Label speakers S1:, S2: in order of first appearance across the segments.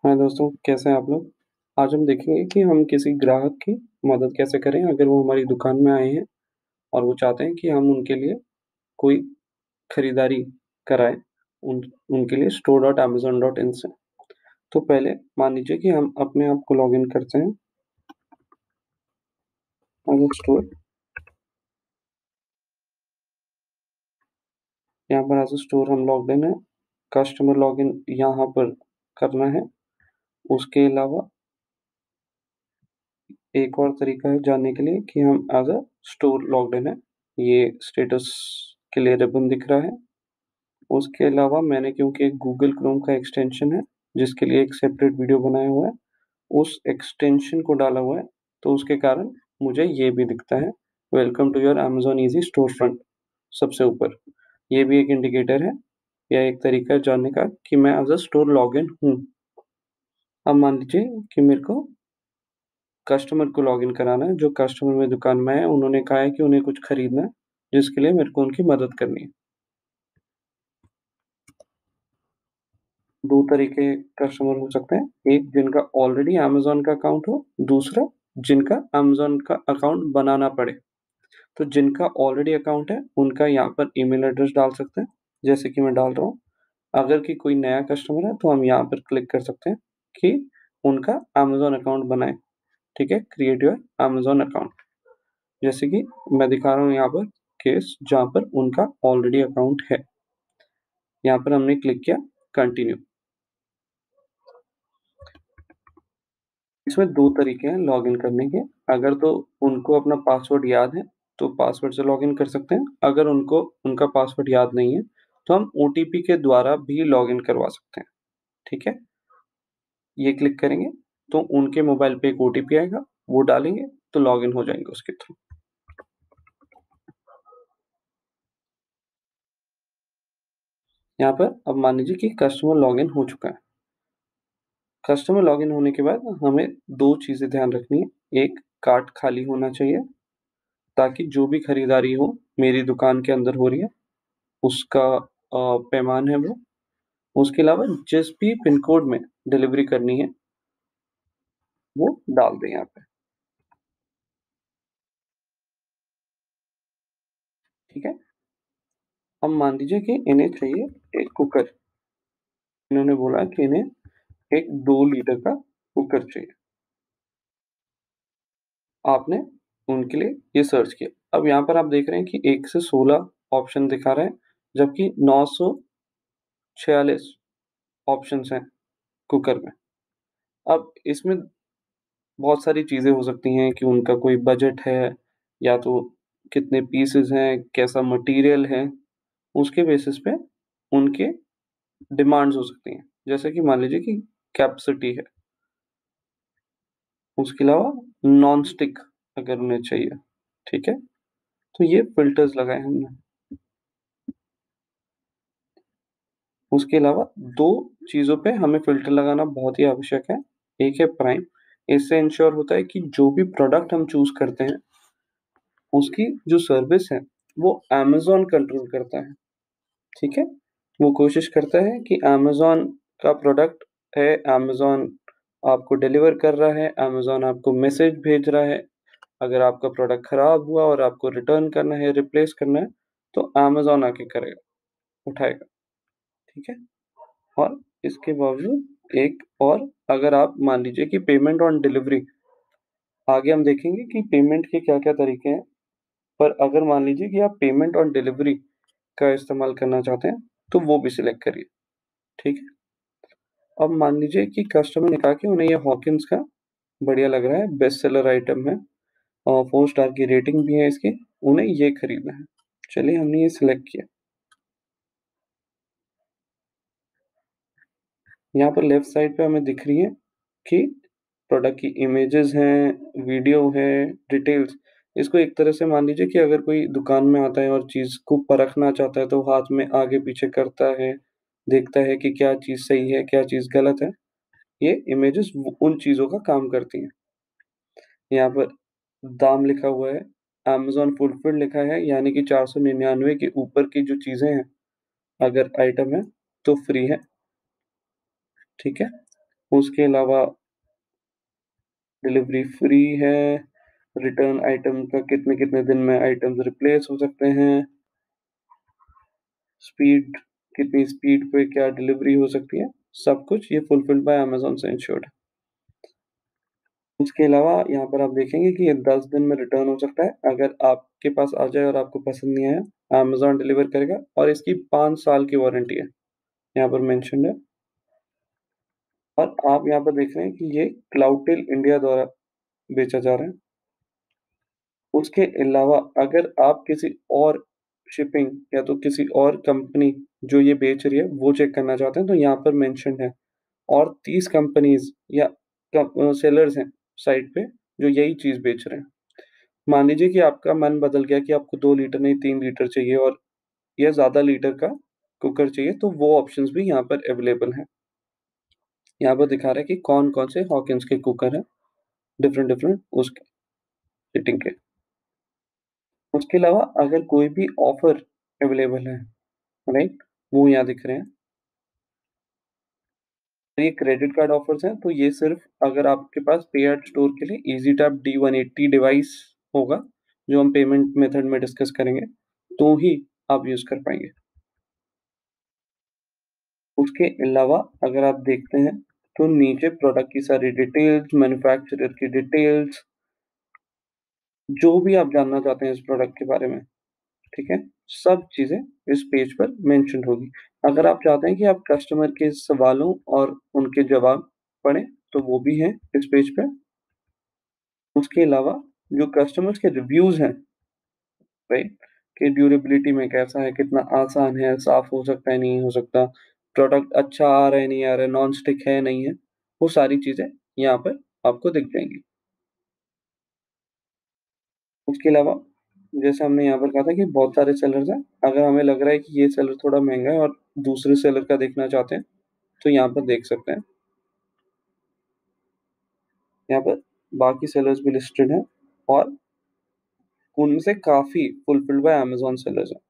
S1: हाँ दोस्तों, कैसे हैं आप लोग? आज हम देखेंगे कि हम किसी ग्राहक की मदद कैसे करें अगर वो हमारी दुकान में आए हैं और वो चाहते हैं कि हम उनके लिए कोई खरीदारी कराएँ, उन उनके लिए store.amazon.in से। तो पहले मान लीजिए कि हम अपने आप को लॉगिन करते हैं एज़ अ स्टोर। यहाँ पर एज़ अ स्टोर हम लॉग्ड इन हैं। कस्टमर लॉगिन यहाँ पर करना है। उसके अलावा एक और तरीका है जानने के लिए कि हम as a store logged in हैं। ये स्टेटस के लिए रिबन दिख रहा है। उसके अलावा मैंने क्योंकि एक गूगल क्रोम का एक्सटेंशन है, जिसके लिए एक सेपरेट वीडियो बनाया हुआ है, उस एक्सटेंशन को डाला हुआ है, तो उसके कारण मुझे ये भी दिखता है, welcome to your Amazon easy store front सबसे ऊपर। ये भी एक इंडिकेटर है या एक तरीका है जानने का कि मैं एज़ अ स्टोर लॉगिन हूँ। अब मान लीजिए कि मेरे को कस्टमर को लॉगिन कराना है, जो कस्टमर मेरी दुकान में आए, उन्होंने कहा है कि उन्हें कुछ खरीदना है, जिसके लिए मेरे को उनकी मदद करनी है। 2 तरीके कस्टमर हो सकते हैं, एक जिनका ऑलरेडी अमेज़न का अकाउंट हो, दूसरा जिनका अमेज़न का अकाउंट बनाना पड़े। तो जिनका ऑलरेडी अकाउंट है, उनका यहाँ पर ईमेल एड्रेस डाल सकते हैं, जैसे कि मैं डाल रहा हूँ। अगर कि कोई नया कस्टमर है, तो हम यहाँ पर क्लिक कर सकते हैं कि उनका अमेज़न अकाउंट बनाएँ, ठीक है? Create your Amazon account. जैसे कि मैं दिखा रहा हूँ यहाँ पर केस जहाँ पर उनका ऑलरेडी अकाउंट है। यहाँ पर हमने क्लिक किया कंटिन्यू। इसमें 2 तरीके हैं लॉगिन करने के। अगर तो उनको अपना पासवर्ड याद है, तो पासवर्ड से लॉगिन कर सकते हैं। अगर उनको उनका पासवर्ड याद नहीं है, तो हम ओटीपी के द्वारा भी लॉगिन करवा सकते हैं, ठीक है? ये क्लिक करेंगे, तो उनके मोबाइल पे एक ओटीपी आएगा, वो डालेंगे, तो लॉगिन हो जाएँगे उसके थ्रू। यहाँ पर अब मान लीजिए कि कस्टमर लॉगिन हो चुका है। कस्टमर लॉगिन होने के बाद हमें 2 चीज़ें ध्यान रखनी है। एक, कार्ट खाली होना चाहिए, ताकि जो भी खरीदारी हो, मेरी दुकान के अंदर हो रही है, उसका पैमाना है वो। उसके अलावा जिस भी पिन कोड में डिलीवरी करनी है, वो डाल दें यहाँ पे, ठीक है? अब मान लीजिए कि इन्हें चाहिए एक कुकर। इन्होंने बोला कि इन्हें एक 2 लीटर का कुकर चाहिए। आपने उनके लिए ये सर्च किया। अब यहाँ पर आप देख रहे हैं कि 1 से 16 ऑप्शन दिखा रहा है, जबकि 946 ऑप्शंस हैं कुकर में। अब इसमें बहुत सारी चीज़ें हो सकती हैं कि उनका कोई बजट है या तो कितने पीसेज़ हैं, कैसा मटीरियल है, उसके बेसिस पे उनके डिमांड्स हो सकती हैं। जैसे कि मान लीजिए कि कैपेसिटी है, उसके अलावा नॉन स्टिक अगर उन्हें चाहिए, ठीक है? तो ये फ़िल्टर्स लगाए हमने। उसके अलावा 2 चीज़ों पे हमें फ़िल्टर लगाना बहुत ही आवश्यक है। एक है प्राइम, इससे इंश्योर होता है कि जो भी प्रोडक्ट हम चूज़ करते हैं, उसकी जो सर्विस है, वो अमेज़न कंट्रोल करता है, ठीक है? वो कोशिश करता है कि अमेज़न का प्रोडक्ट है, अमेज़न आपको डिलीवर कर रहा है, अमेज़न आपको मैसेज भेज रहा है। अगर आपका प्रोडक्ट खराब हुआ और आपको रिटर्न करना है, रिप्लेस करना है, तो अमेज़न आके करेगा, उठाएगा, ठीक है? और इसके बावजूद एक और, अगर आप मान लीजिए कि पेमेंट ऑन डिलीवरी, आगे हम देखेंगे कि पेमेंट के क्या-क्या तरीके हैं, पर अगर मान लीजिए कि आप पेमेंट ऑन डिलीवरी का इस्तेमाल करना चाहते हैं, तो वो भी सिलेक्ट करिए, ठीक है? अब मान लीजिए कि कस्टमर ने कहा कि उन्हें ये हॉकिन्स का बढ़िया लग रहा है, बेस्ट सेलर आइटम है और 4 स्टार की रेटिंग भी है इसकी, उन्हें ये खरीदना है। चलिए हमने ये सिलेक्ट किया। यहाँ पर लेफ्ट साइड पे हमें दिख रही है कि प्रोडक्ट की इमेजेस हैं, वीडियो है, डिटेल्स। इसको एक तरह से मान लीजिए कि अगर कोई दुकान में आता है और चीज़ को परखना चाहता है, तो हाथ में आगे-पीछे करता है, देखता है कि क्या चीज़ सही है, क्या चीज़ गलत है। ये इमेजेस वो उन चीज़ों का काम करती हैं। यहाँ पर दाम लिखा हुआ है, अमेज़न फुलफिल लिखा है, यानी कि 499 के ऊपर की जो चीज़ें हैं, अगर आइटम है, तो फ्री है, ठीक है? उसके अलावा डिलीवरी फ्री है, रिटर्न आइटम का कितने कितने दिन में आइटम्स रिप्लेस हो सकते हैं, स्पीड, कितनी स्पीड पे क्या डिलीवरी हो सकती है, सब कुछ ये फुलफिल्ड बाय अमेजोन से इंश्योर्ड है। उसके अलावा यहाँ पर आप देखेंगे कि ये 10 दिन में रिटर्न हो सकता है, अगर आपके पास आ जाए और आपको पसंद नहीं आया अमेजोन डिलीवर करेगा, और इसकी 5 साल की वारंटी है यहाँ पर मेंशन है। और आप यहाँ पर देख रहे हैं कि ये क्लाउडटेल इंडिया द्वारा बेचा जा रहा है। उसके अलावा अगर आप किसी और शिपिंग या तो किसी और कंपनी जो ये बेच रही है वो चेक करना चाहते हैं तो यहाँ पर मेंशन है, और 30 कंपनीज या सेलर्स हैं साइट पे जो यही चीज बेच रहे हैं। मान लीजिए कि आपका मन बदल गया कि आपको 2 लीटर नहीं 3 लीटर चाहिए और या ज्यादा लीटर का कुकर चाहिए, तो वो ऑप्शंस भी यहाँ पर अवेलेबल हैं। यहाँ पर दिखा रहा है कि कौन कौन से हॉकिंस के कुकर हैं, डिफरेंट डिफरेंट उसके रेटिंग के। उसके अलावा अगर कोई भी ऑफर अवेलेबल है, राइट, वो यहाँ दिख रहे हैं। तो ये क्रेडिट कार्ड ऑफर्स हैं, तो ये सिर्फ अगर आपके पास पे एट स्टोर के लिए इजी टैप D180 डिवाइस होगा, जो हम पेमेंट मेथड में डिस्कस करेंगे, तो ही आप यूज कर पाएंगे। उसके अलावा अगर आप देखते हैं तो नीचे प्रोडक्ट की सारी डिटेल्स, मैन्युफैक्चरर की डिटेल्स, जो भी आप जानना चाहते हैं इस प्रोडक्ट के बारे में, ठीक है, सब चीजें इस पेज पर मेंशन होगी। अगर आप चाहते हैं कि आप कस्टमर के सवालों और उनके जवाब पढ़ें तो वो भी हैं इस पेज पे। उसके अलावा जो कस्टमर्स के रिव्यूज हैं, राइट, कि ड्यूरेबिलिटी में कैसा है, कितना आसान है, साफ हो सकता है नहीं हो सकता, प्रोडक्ट अच्छा आ रहा है नहीं आ रहा है, नॉन स्टिक है नहीं है, वो सारी चीजें यहाँ पर आपको दिख जाएंगी। उसके अलावा जैसे हमने यहाँ पर कहा था कि बहुत सारे सेलर्स हैं, अगर हमें लग रहा है कि ये सेलर थोड़ा महंगा है और दूसरे सेलर का देखना चाहते हैं तो यहाँ पर देख सकते हैं। यहाँ पर बाकी सेलर्स भी लिस्टेड हैं और उनमें से काफी फुलफिल्ड बाय अमेजोन सेलर्स हैं।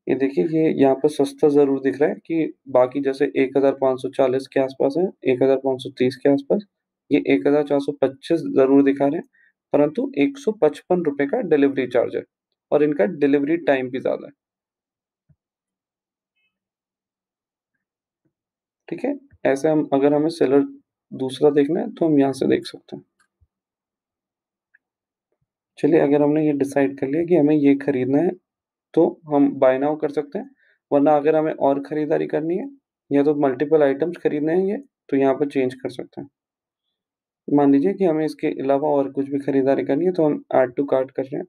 S1: ये देखिए, ये यहाँ पर सस्ता जरूर दिख रहा है कि बाकी जैसे 1540 के आसपास है, 1530 के आसपास, ये 1425 जरूर दिखा रहे हैं, परंतु 155 रुपए का डिलीवरी चार्ज है और इनका डिलीवरी टाइम भी ज्यादा है। ठीक है, ऐसे हम अगर हमें सेलर दूसरा देखना है तो हम यहाँ से देख सकते हैं। चलिए, अगर हमने ये डिसाइड कर लिया कि हमें ये खरीदना है तो हम बाय नाउ कर सकते हैं, वरना अगर हमें और खरीदारी करनी है या तो मल्टीपल आइटम्स खरीदने हैं ये, तो यहाँ पर चेंज कर सकते हैं। मान लीजिए कि हमें इसके अलावा और कुछ भी खरीदारी करनी है तो हम ऐड टू कार्ट कर रहे हैं।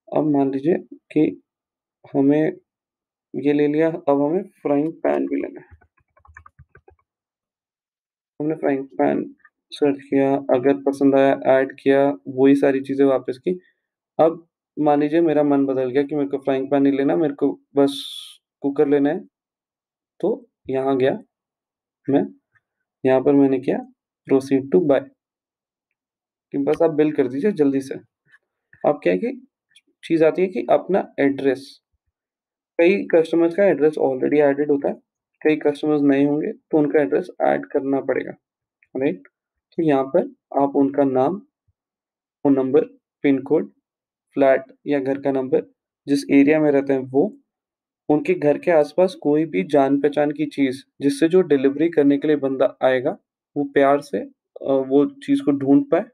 S1: अब मान लीजिए कि हमें ये ले लिया, अब हमें फ्राइंग पैन भी लेना है। हमने फ्राइंग पैन सर्च किया, अगर पसंद आया ऐड किया, वही सारी चीजें वापस की। अब मान लीजिए मेरा मन बदल गया कि मेरे को फ्राइंग पैन नहीं लेना, मेरे को बस कुकर लेना है, तो यहाँ गया मैं, यहाँ पर मैंने किया प्रोसीड टू बाय, कि बस आप बिल कर दीजिए जल्दी से। अब क्या है कि चीज आती है कि अपना एड्रेस, कई कस्टमर्स का एड्रेस ऑलरेडी एडेड होता है, कई कस्टमर्स नए होंगे तो उनका एड्रेस ऐड करना पड़ेगा, राइट। तो यहाँ पर आप उनका नाम, phone number, pin code, flat या घर का नंबर, जिस एरिया में रहते हैं वो, उनके घर के आसपास कोई भी जान पहचान की चीज जिससे जो डिलीवरी करने के लिए बंदा आएगा वो प्यार से वो चीज को ढूंढ पाए।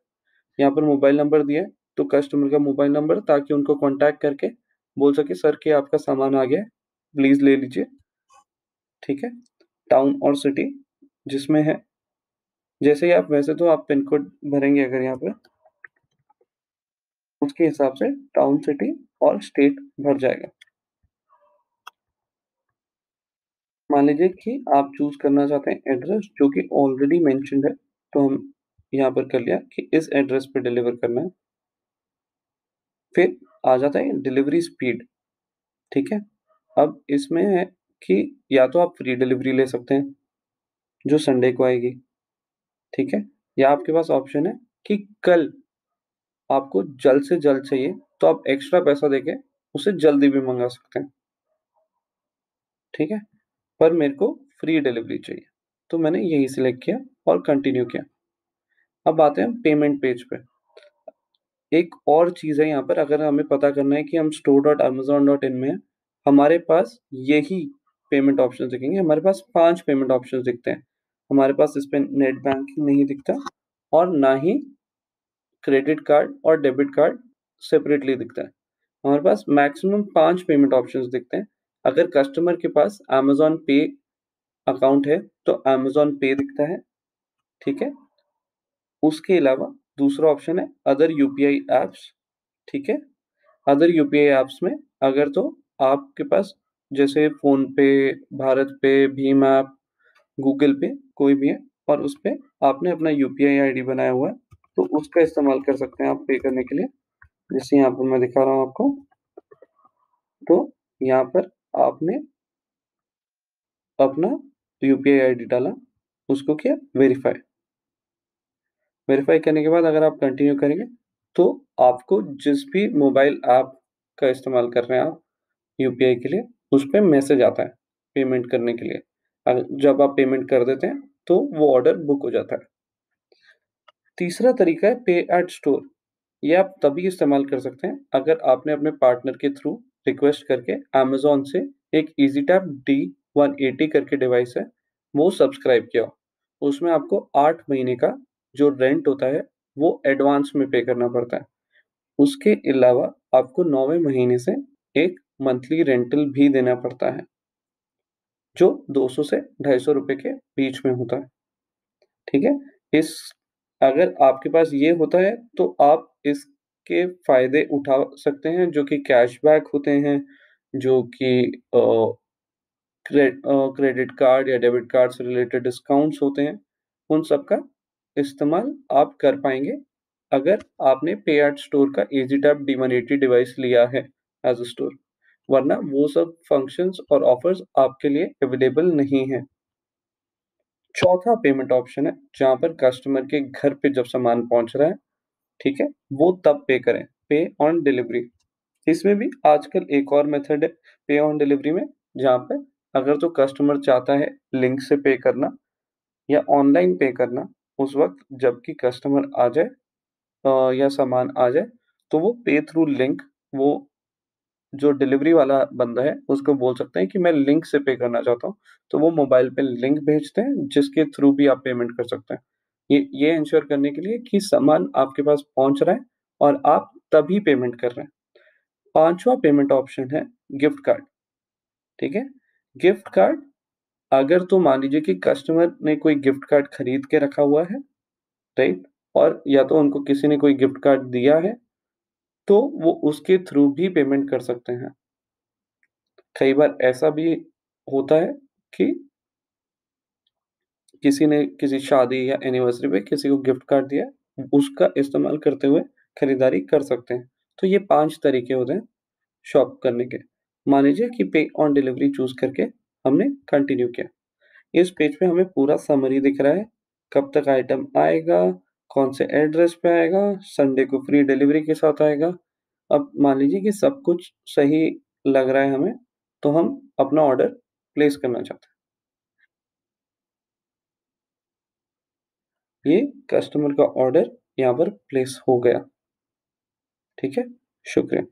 S1: यहाँ पर मोबाइल नंबर दिया है, तो कस्टमर का मोबाइल नंबर, ताकि उनको कांटेक्ट करके बोल सके सर कि आपका सामान आ गया है, प्लीज ले लीजिए। ठीक है, टाउन और सिटी जिसमें है, जैसे ही आप, वैसे तो आप पिन कोड भरेंगे अगर यहाँ पे, उसके हिसाब से टाउन सिटी और स्टेट भर जाएगा। मान लीजिए कि आप चूज करना चाहते हैं एड्रेस जो कि ऑलरेडी मेंशन्ड है, तो हम यहाँ पर कर लिया कि इस एड्रेस पे डिलीवर करना है। फिर आ जाता है डिलीवरी स्पीड। ठीक है, अब इसमें है कि या तो आप फ्री डिलीवरी ले सकते हैं जो संडे को आएगी, ठीक है, या आपके पास ऑप्शन है कि कल आपको जल्द से जल्द चाहिए तो आप एक्स्ट्रा पैसा देके उसे जल्दी भी मंगा सकते हैं, ठीक है, पर मेरे को फ्री डिलीवरी चाहिए, तो मैंने यही सिलेक्ट किया और कंटिन्यू किया। अब आते हैं पेमेंट पेज पे। एक और चीज़ है यहाँ पर, अगर हमें पता करना है कि हम store.amazon.in में हैं, हमारे पास यही पेमेंट ऑप्शन दिखेंगे। हमारे पास 5 पेमेंट ऑप्शन दिखते हैं। हमारे पास इस पे नेट बैंकिंग नहीं दिखता और ना ही क्रेडिट कार्ड और डेबिट कार्ड सेपरेटली दिखता है। हमारे पास मैक्सिमम 5 पेमेंट ऑप्शंस दिखते हैं। अगर कस्टमर के पास अमेज़न पे अकाउंट है तो अमेज़न पे दिखता है, ठीक है? उसके अलावा दूसरा ऑप्शन है अदर यूपीआई ऐप्स, ठीक है? अदर यूपीआई ऐप्स में अगर तो आपके पास जैसे फ़ोन पे, भारत पे, भीम ऐप, गूगल पे कोई भी है और उस पे आपने अपना यूपीआई आईडी बनाया हुआ है, तो उसका इस्तेमाल कर सकते हैं आप पे करने के लिए। जैसे यहाँ पर मैं दिखा रहा हूँ आपको, तो यहाँ पर आपने अपना यूपीआई आईडी डाला, उसको किया वेरीफाई। वेरीफाई करने के बाद अगर आप कंटिन्यू करेंगे, तो आपको जिस भी मोबाइल ऐप का इस्तेमाल कर रहे हैं आप यूपीआई के लिए, उस पे मैसेज आता है पेमेंट करने के लिए। जब आप पेमेंट कर देते हैं, तो वो ऑर्डर बुक हो जाता है। तीसरा तरीका है पे एट स्टोर। ये आप तभी इस्तेमाल कर सकते हैं अगर आपने अपने पार्टनर के थ्रू रिक्वेस्ट करके अमेज़न से एक ईज़ीटैप D180 करके डिवाइस है, वो सब्सक्राइब किया हो। उसमें आपको 8 महीने का जो रेंट होता है, वो एडवांस में पे करना पड़ता है। उसके अलावा आपको 9वें महीने से एक मंथली रेंटल भी देना पड़ता है, जो 200 से ₹250 के बीच में होता है, ठीक है? इस अगर आपके पास ये होता है, तो आप इसके फ़ायदे उठा सकते हैं, जो कि कैशबैक होते हैं, जो कि क्रेडिट कार्ड या डेबिट कार्ड से रिलेटेड डिस्काउंट्स होते हैं। उन सब का इस्तेमाल आप कर पाएँगे, अगर आपने पे एट स्टोर का ईज़ीटैप D180 डिवाइस लिया है एज़ अ स्टोर, वरना वो सब फंक्शंस और ऑफ़र्स आपके लिए अवेलेबल नहीं हैं। चौथा पेमेंट ऑप्शन है, जहाँ पर कस्टमर के घर पे जब सामान पहुँच रहा है, ठीक है? वो तब पे करें, पे ऑन डिलीवरी। इसमें भी आजकल एक और मेथड है पे ऑन डिलीवरी में, जहाँ पे अगर तो कस्टमर चाहता है लिंक से पे करना या ऑनलाइन पे करना, उस वक़्त जबकि कस्टमर आ जाए या सामान आ जाए, तो वो पे थ्रू लिंक, वो जो डिलीवरी वाला बंदा है, उसको बोल सकते हैं कि मैं लिंक से पे करना चाहता हूँ। तो वो मोबाइल पे लिंक भेजते हैं, जिसके थ्रू भी आप पेमेंट कर सकते हैं। ये एंश्योर करने के लिए कि सामान आपके पास पहुँच रहा है और आप तभी पेमेंट कर रहे हैं। 5वां पेमेंट ऑप्शन है गिफ्ट कार्ड, ठीक है? गिफ्ट कार्ड, अगर तो मान लीजिए कि कस्टमर ने कोई गिफ्ट कार्ड खरीद के रखा हुआ है, राइट? और या तो उनको किसी ने कोई गिफ्ट कार्ड दिया है, तो वो उसके थ्रू भी पेमेंट कर सकते हैं। कई बार ऐसा भी होता है कि किसी ने किसी शादी या एनिवर्सरी पे किसी को गिफ्ट कार्ड दिया, उसका इस्तेमाल करते हुए खरीदारी कर सकते हैं। तो ये 5 तरीके होते हैं शॉप करने के। मान लीजिए कि पे ऑन डिलीवरी चूज़ करके हमने कंटिन्यू किया। इस पेज पे हमें पूरा समरी दिख रहा है, कब तक आइटम आएगा, कौन से एड्रेस पे आएगा, संडे को फ्री डिलीवरी के साथ आएगा। अब मान लीजिए कि सब कुछ सही लग रहा है हमें, तो हम अपना ऑर्डर प्लेस करना चाहते हैं। ये कस्टमर का ऑर्डर यहाँ पर प्लेस हो गया, ठीक है? शुक्रिया।